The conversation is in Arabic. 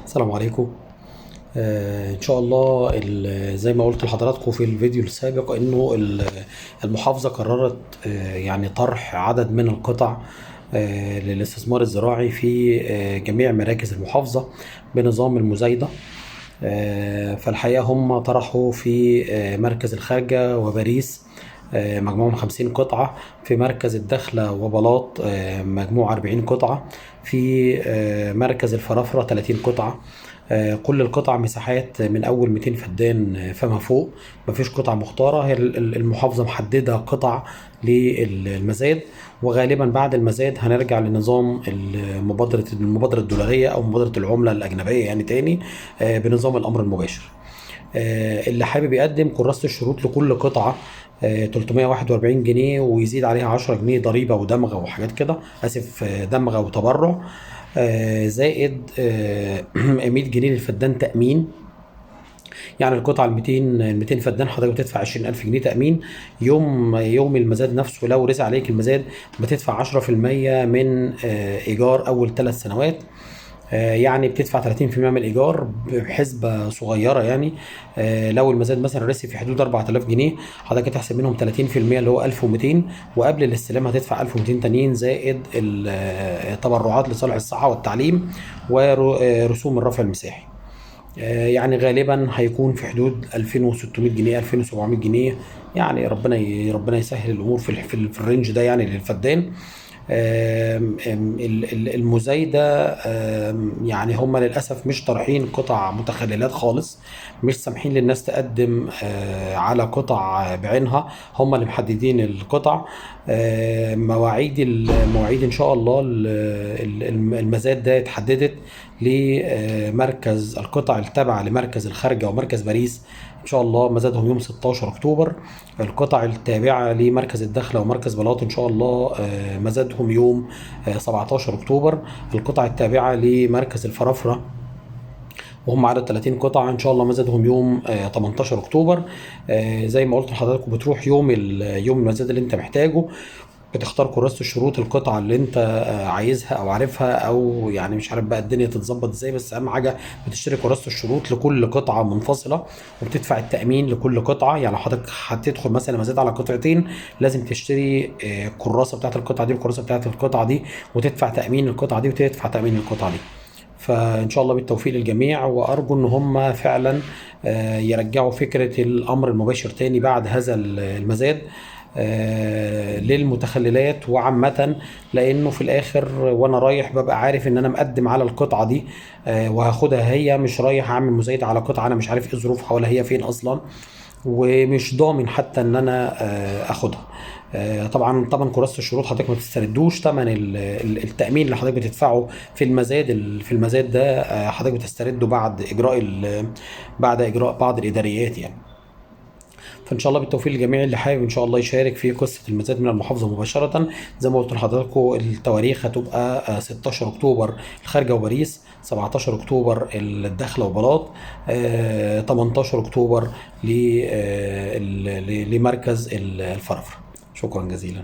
السلام عليكم. ان شاء الله زي ما قلت لحضراتكم في الفيديو السابق انه المحافظه قررت يعني طرح عدد من القطع للاستثمار الزراعي في جميع مراكز المحافظه بنظام المزايده. فالحقيقه هم طرحوا في مركز الخارجه وباريس مجموعهم 50 قطعة، في مركز الدخلة وبلاط مجموع 40 قطعة، في مركز الفرافرة 30 قطعة. كل القطع مساحات من أول 200 فدان فما فوق، مفيش قطع مختارة. هي المحافظة محددة قطع للمزاد، وغالبا بعد المزاد هنرجع لنظام المبادرة الدولارية أو مبادرة العملة الأجنبية يعني تاني بنظام الأمر المباشر. اللي حابب يقدم كراسة الشروط لكل قطعة 341 جنيه، ويزيد عليها 10 جنيه ضريبة ودمغة وحاجات كده، آسف دمغة وتبرع، زائد 100 جنيه للفدان تأمين. يعني القطعة ال 200 فدان حضرتك بتدفع 20,000 جنيه تأمين. يوم المزاد نفسه لو رزق عليك المزاد بتدفع 10% من إيجار أول 3 سنوات. يعني بتدفع 30% من الايجار بحسبه صغيره يعني. لو المزاد مثلا رسي في حدود 4000 جنيه حضرتك هتحسب منهم 30% اللي هو 1200، وقبل الاستلام هتدفع 1200 تانيين زائد التبرعات لصالح الصحه والتعليم ورسوم الرفع المساحي. يعني غالبا هيكون في حدود 2600 جنيه 2700 جنيه. يعني ربنا يسهل الامور في الرينج ده يعني للفدان. المزايدة يعني هم للأسف مش طارحين قطع متخللات خالص، مش سامحين للناس تقدم على قطع بعينها، هم اللي محددين القطع. مواعيد إن شاء الله المزاد ده اتحددت لمركز القطع التابعة لمركز الخارجة ومركز باريس. ان شاء الله مزادهم يوم 16 اكتوبر. القطع التابعه لمركز الدخله ومركز بلاط ان شاء الله مزادهم يوم 17 اكتوبر. القطع التابعه لمركز الفرافره وهم عدد 30 قطعه ان شاء الله مزادهم يوم 18 اكتوبر. زي ما قلت لحضراتكم بتروح يوم المزاد اللي انت محتاجه، بتختار كراسة الشروط القطعة اللي انت عايزها او عارفها، او يعني مش عارف بقى الدنيا تتظبط ازاي، بس اهم حاجة بتشتري كراسة الشروط لكل قطعة منفصلة، وبتدفع التأمين لكل قطعة. يعني حضرتك هتدخل مثلا مزاد على قطعتين لازم تشتري كراسة بتاعت القطعة دي والكراسة بتاعت القطعة دي، وتدفع تأمين القطعة دي وتدفع تأمين القطعة دي. فان شاء الله بالتوفيق للجميع، وارجو ان هم فعلا يرجعوا فكرة الامر المباشر تاني بعد هذا المزاد للمتخللات وعامة، لانه في الاخر وانا رايح ببقى عارف ان انا مقدم على القطعة دي وهاخدها هي، مش رايح اعمل مزايدة على قطعة انا مش عارف ايه ظروفها ولا هي فين اصلا، ومش ضامن حتى ان انا اخدها. طبعا كراسة الشروط حضرتك ما بتستردوش ثمن التأمين اللي حضرتك بتدفعه في المزاد ده، حضرتك بتسترده بعد اجراء بعض الاداريات يعني. فان شاء الله بالتوفيق للجميع. اللي حابب ان شاء الله يشارك في قصه المزاد من المحافظه مباشره، زي ما قلت لحضراتكم التواريخ هتبقى 16 اكتوبر الخارجه وباريس، 17 اكتوبر الدخله وبلاط، 18 اكتوبر لمركز الفرافره. شكرا جزيلا.